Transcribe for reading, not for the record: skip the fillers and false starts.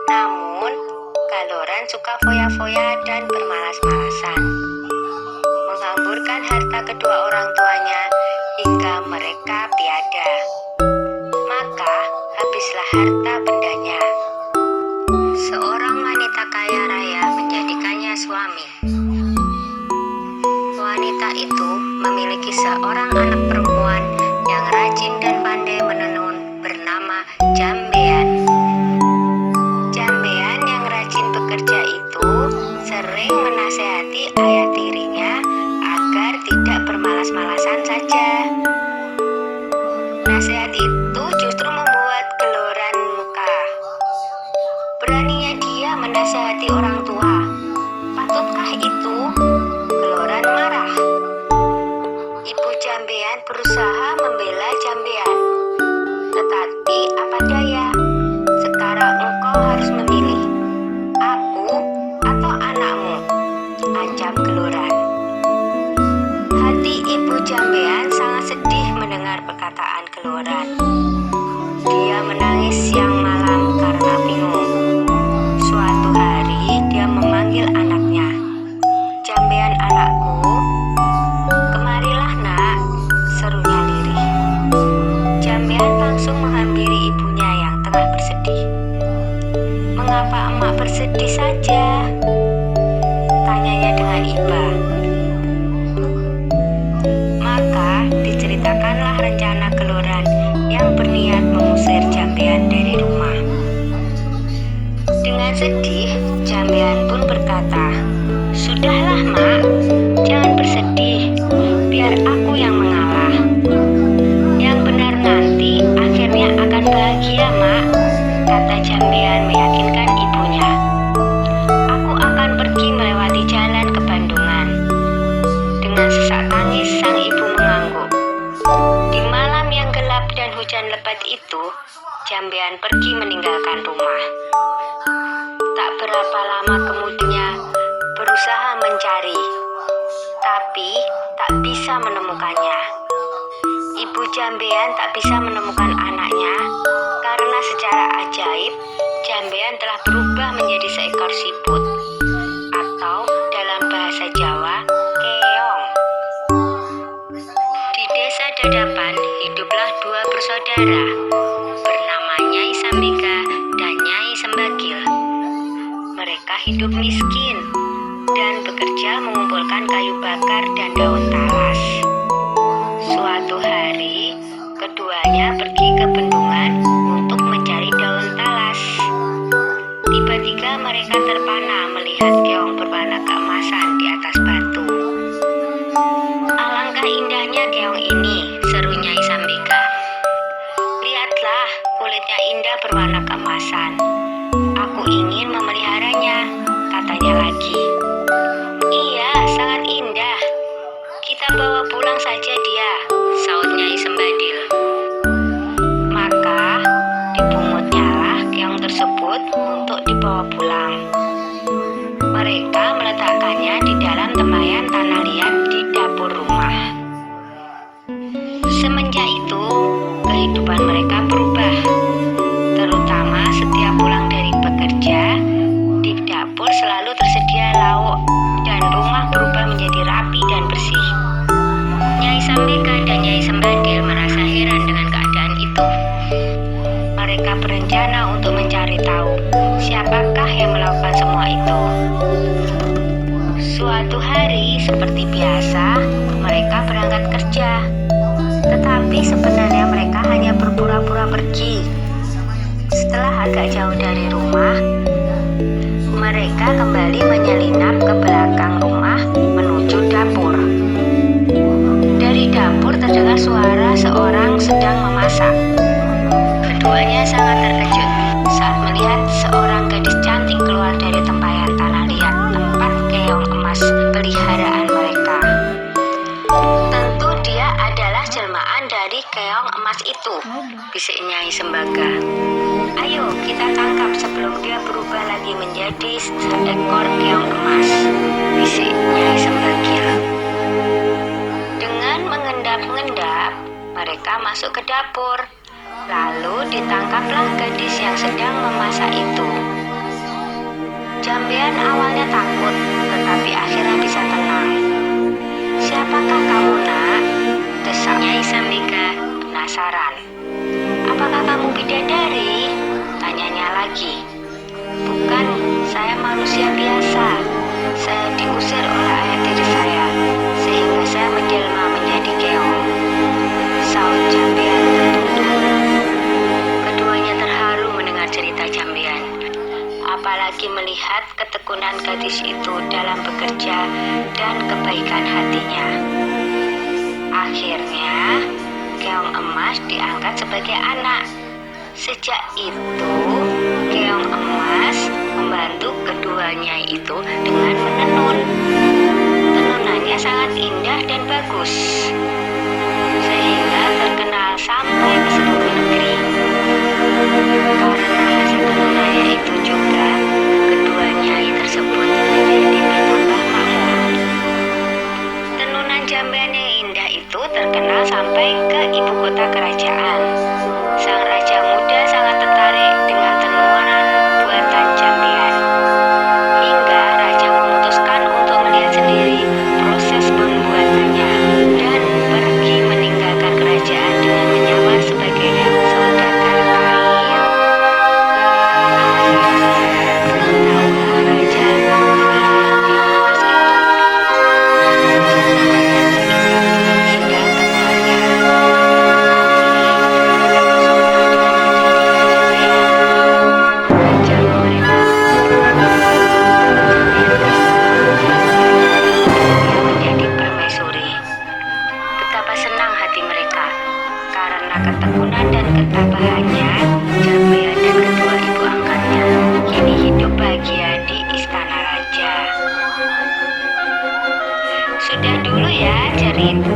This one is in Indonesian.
Namun, Kaloran suka foya-foya dan bermalas-malasan, menghamburkan harta kedua orang tuanya hingga mereka piada. Maka habislah harta bendanya. Seorang wanita kaya raya menjadikannya suami. Wanita itu memiliki seorang anak perempuan yang rajin dan pandai menenun bernama Jambean. Jambean yang rajin bekerja itu sering menasehati ayah tirinya agar tidak bermalas-malasan saja. Nasihat itu justru membuat Keloran muka. Beraninya dia menasehati orang tua. Patutkah itu? Keloran marah. Ibu Jambean berusaha membela Jambean. Tetapi apa daya, sekarang engkau harus memilih, aku atau anakmu, ancam Keloran. Hati ibu Jambean sangat sedih mendengar perkataan Keloran. Dia menangis siang malam karena bingung. Suatu hari dia memanggil anaknya. Jambean anakku, kemarilah nak, serunya lirih. Jambean langsung menghampiri ibunya yang tengah bersedih. Mengapa emak bersedih saja? Tanyanya dengan iba. Maka diceritakanlah rencana Keloran yang berniat mengusir Jambean dari rumah. Dengan sedih, Jambean pun berkata, "Sudahlah mak, jangan bersedih, biar aku yang mengalah. Yang benar nanti akhirnya akan bahagia mak," kata Jambean meyakinkan ibunya. "Aku akan pergi melewati jalan ke Bandungan." Dengan sesak tangis sang ibu mengangguk. Di malam yang gelap dan hujan lebat itu, Jambean pergi meninggalkan rumah. Tak berapa lama kemudian berusaha mencari, tapi tak bisa menemukannya. Ibu Jambean tak bisa menemukan anaknya karena secara ajaib Jambean telah berubah menjadi seekor siput, atau dalam bahasa Jawa, keong. Di desa Dadapan hiduplah dua bersaudara bernama Nyai Sambika dan Nyai Sembagil. Mereka hidup miskin dan bekerja mengumpulkan kayu bakar dan daun talas. Suatu hari, keduanya pergi ke bendungan untuk mencari daun talas. Tiba-tiba mereka terpana melihat keong berwarna keemasan di atas batu. "Alangkah indahnya keong ini," seru Nyai Sambika. "Lihatlah, kulitnya indah berwarna keemasan. Aku ingin memeliharanya," katanya lagi. "Iya, sangat indah. Kita bawa pulang saja dia," saut Nyai Sembadil. Maka dipunguttnyalah keong tersebut untuk dibawa pulang. Mereka meletakkannya di dalam tempayan tanah liat di dapur rumah. Semenjak itu, kehidupan mereka berubah. Terutama setiap pulang dari bekerja, di dapur selalu tersedia lauk dan rumah berubah menjadi rapi dan bersih. Nyai Sambika dan Nyai Sembadil merasa heran dengan keadaan itu. Mereka berencana untuk mencari tahu siapakah yang melakukan semua itu. Suatu hari, seperti biasa, mereka berangkat kerja. Tetapi sebenarnya mereka hanya berpura-pura pergi. Setelah agak jauh dari rumah, mereka kembali menyelinap ke belakang rumah menuju dapur. Dari dapur terdengar suara seorang sedang memasak. Keduanya sangat terkejut saat melihat seorang gadis cantik keluar dari tempayan tanah liat tempat keong emas peliharaan mereka. "Tentu dia adalah jelmaan dari keong emas itu," bisik Nyai Sembaga. "Ayo kita tangkap sebelum dia berubah lagi menjadi seekor keong emas," bisik Nyai Sembagil. Dengan mengendap-endap, mereka masuk ke dapur. Lalu ditangkaplah gadis yang sedang memasak itu. Jambean awalnya takut, tetapi akhirnya bisa tenang. "Siapakah kamu, nak?" desak Nyai Sambika penasaran. "Apakah kamu bidadari?" tanyanya lagi. "Bukan, saya manusia biasa. Saya diusir oleh ayah tiri saya, sehingga saya menjelma menjadi keong," saut Jambean tertunduk. Keduanya terharu mendengar cerita Jambean, apalagi melihat ketekunan gadis itu dalam bekerja dan kebaikan hatinya. Akhirnya, keong emas diangkat sebagai anak. Sejak itu, keong emas membantu keduanya itu dengan menenun. Tenunannya sangat indah dan bagus, sehingga terkenal sampai ke seluruh negeri. Karena hasil tenunannya itu juga, kedua nyai tersebut menjadi bertambah makmur. Tenunan Jambean yang indah itu terkenal sampai ke ibu kota kerajaan. Sang raja muda sangat tertarik dengan tenunan buatan Jambean, hingga raja memutuskan untuk melihat sendiri proses pembuatannya dan pergi meninggalkan kerajaan dengan menyamar sebagai saudagar kain. Akhirnya, beritahulah raja melihat keong emas itu. Indah tenunannya, raja menjadi permaisuri. Betapa senang hati mereka karena ketekunan dan ketabahannya. Jambean dan kedua ibu angkatnya kini hidup bahagia di istana raja. Sudah dulu ya cerita.